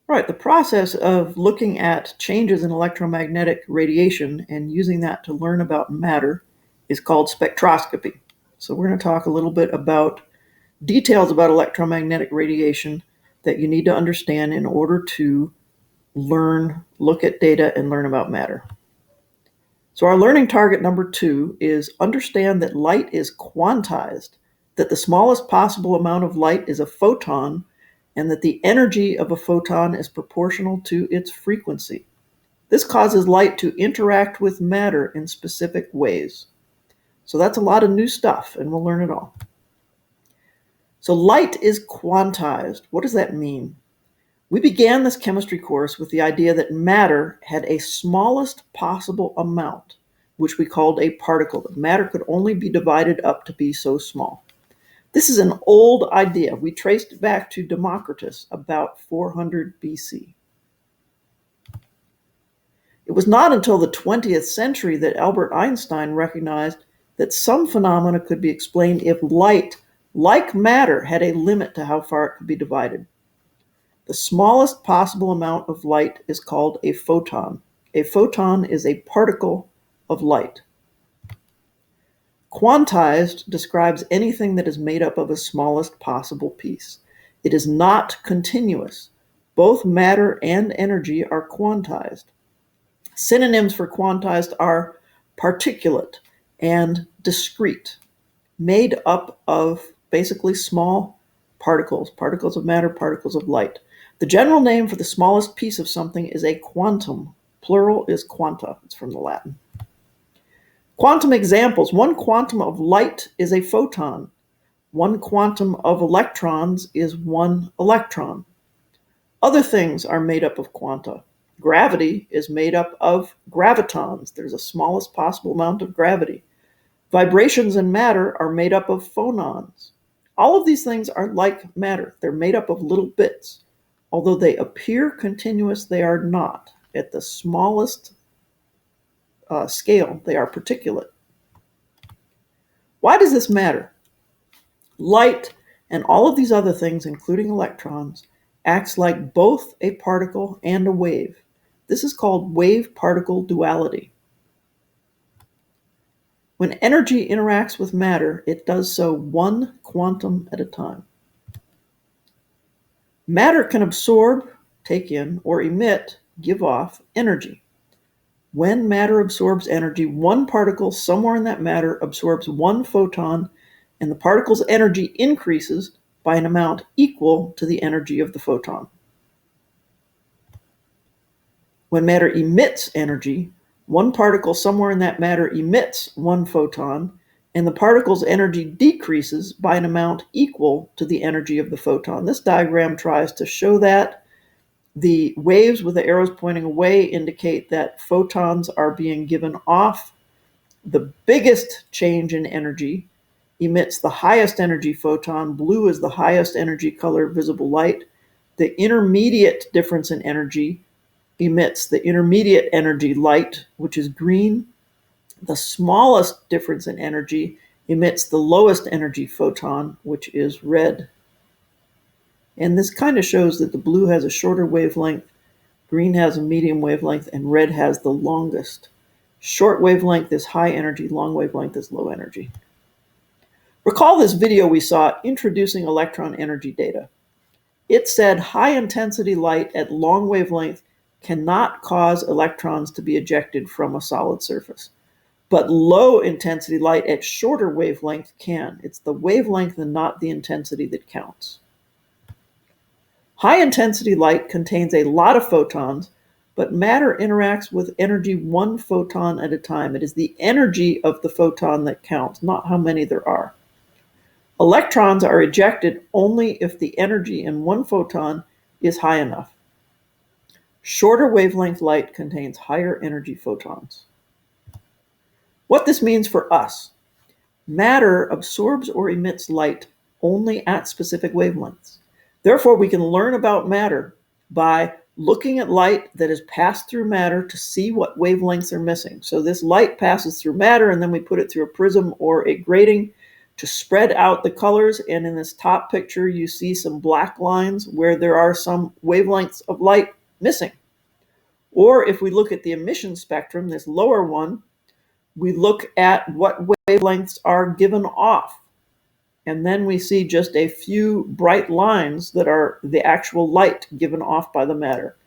Right, the process of looking at changes in electromagnetic radiation and using that to learn about matter is called spectroscopy. So we're going to talk a little bit about details about electromagnetic radiation that you need to understand in order to look at data and learn about matter. So our learning target number 2 is understand that light is quantized, that the smallest possible amount of light is a photon, and that the energy of a photon is proportional to its frequency. This causes light to interact with matter in specific ways. So that's a lot of new stuff, and we'll learn it all. So light is quantized. What does that mean? We began this chemistry course with the idea that matter had a smallest possible amount, which we called a particle. That matter could only be divided up to be so small. This is an old idea. We traced it back to Democritus about 400 BC. It was not until the 20th century that Albert Einstein recognized that some phenomena could be explained if light, like matter, had a limit to how far it could be divided. The smallest possible amount of light is called a photon. A photon is a particle of light. Quantized describes anything that is made up of a smallest possible piece. It is not continuous. Both matter and energy are quantized. Synonyms for quantized are particulate and discrete, made up of basically small particles, particles of matter, particles of light. The general name for the smallest piece of something is a quantum. Plural is quanta. It's from the Latin. Quantum examples. One quantum of light is a photon. One quantum of electrons is one electron. Other things are made up of quanta. Gravity is made up of gravitons. There's a smallest possible amount of gravity. Vibrations in matter are made up of phonons. All of these things are like matter. They're made up of little bits. Although they appear continuous, they are not. At the smallest scale, they are particulate. Why does this matter? Light and all of these other things, including electrons, acts like both a particle and a wave. This is called wave-particle duality. When energy interacts with matter, it does so one quantum at a time. Matter can absorb, take in, or emit, give off energy. When matter absorbs energy, one particle somewhere in that matter absorbs one photon, and the particle's energy increases by an amount equal to the energy of the photon. When matter emits energy, one particle somewhere in that matter emits one photon, and the particle's energy decreases by an amount equal to the energy of the photon. This diagram tries to show that. The waves with the arrows pointing away indicate that photons are being given off. The biggest change in energy emits the highest energy photon. Blue is the highest energy color of visible light. The intermediate difference in energy emits the intermediate energy light, which is green. The smallest difference in energy emits the lowest energy photon, which is red. And this kind of shows that the blue has a shorter wavelength, green has a medium wavelength, and red has the longest. Short wavelength is high energy, long wavelength is low energy. Recall this video we saw introducing electron energy data. It said high intensity light at long wavelength cannot cause electrons to be ejected from a solid surface. But low intensity light at shorter wavelength can. It's the wavelength and not the intensity that counts. High intensity light contains a lot of photons, but matter interacts with energy one photon at a time. It is the energy of the photon that counts, not how many there are. Electrons are ejected only if the energy in one photon is high enough. Shorter wavelength light contains higher energy photons. What this means for us: matter absorbs or emits light only at specific wavelengths. Therefore, we can learn about matter by looking at light that has passed through matter to see what wavelengths are missing. So this light passes through matter, and then we put it through a prism or a grating to spread out the colors. And in this top picture, you see some black lines where there are some wavelengths of light missing. Or if we look at the emission spectrum, this lower one, we look at what wavelengths are given off. And then we see just a few bright lines that are the actual light given off by the matter.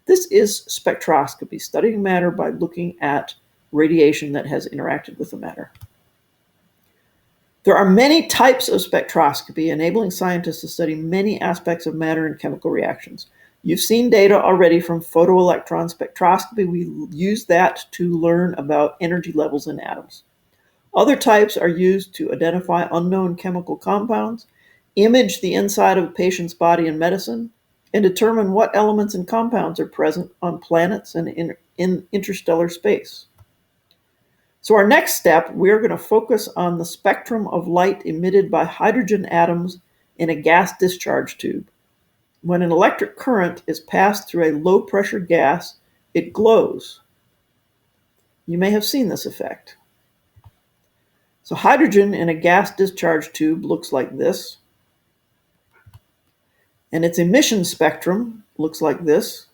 This is spectroscopy, studying matter by looking at radiation that has interacted with the matter. There are many types of spectroscopy, enabling scientists to study many aspects of matter and chemical reactions. You've seen data already from photoelectron spectroscopy. We use that to learn about energy levels in atoms. Other types are used to identify unknown chemical compounds, image the inside of a patient's body in medicine, and determine what elements and compounds are present on planets and in interstellar space. So our next step, we're going to focus on the spectrum of light emitted by hydrogen atoms in a gas discharge tube. When an electric current is passed through a low-pressure gas, it glows. You may have seen this effect. So hydrogen in a gas discharge tube looks like this, and its emission spectrum looks like this.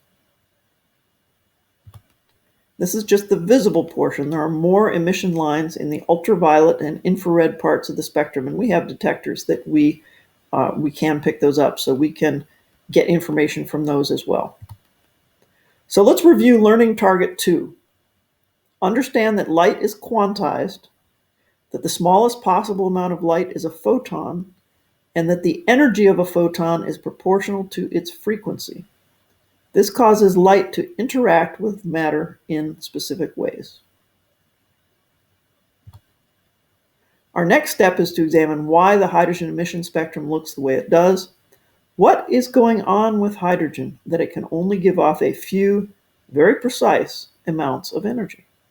This is just the visible portion. There are more emission lines in the ultraviolet and infrared parts of the spectrum, and we have detectors that we can pick those up, so we can get information from those as well. So let's review learning target 2. Understand that light is quantized, that the smallest possible amount of light is a photon, and that the energy of a photon is proportional to its frequency. This causes light to interact with matter in specific ways. Our next step is to examine why the hydrogen emission spectrum looks the way it does. What is going on with hydrogen that it can only give off a few, very precise amounts of energy?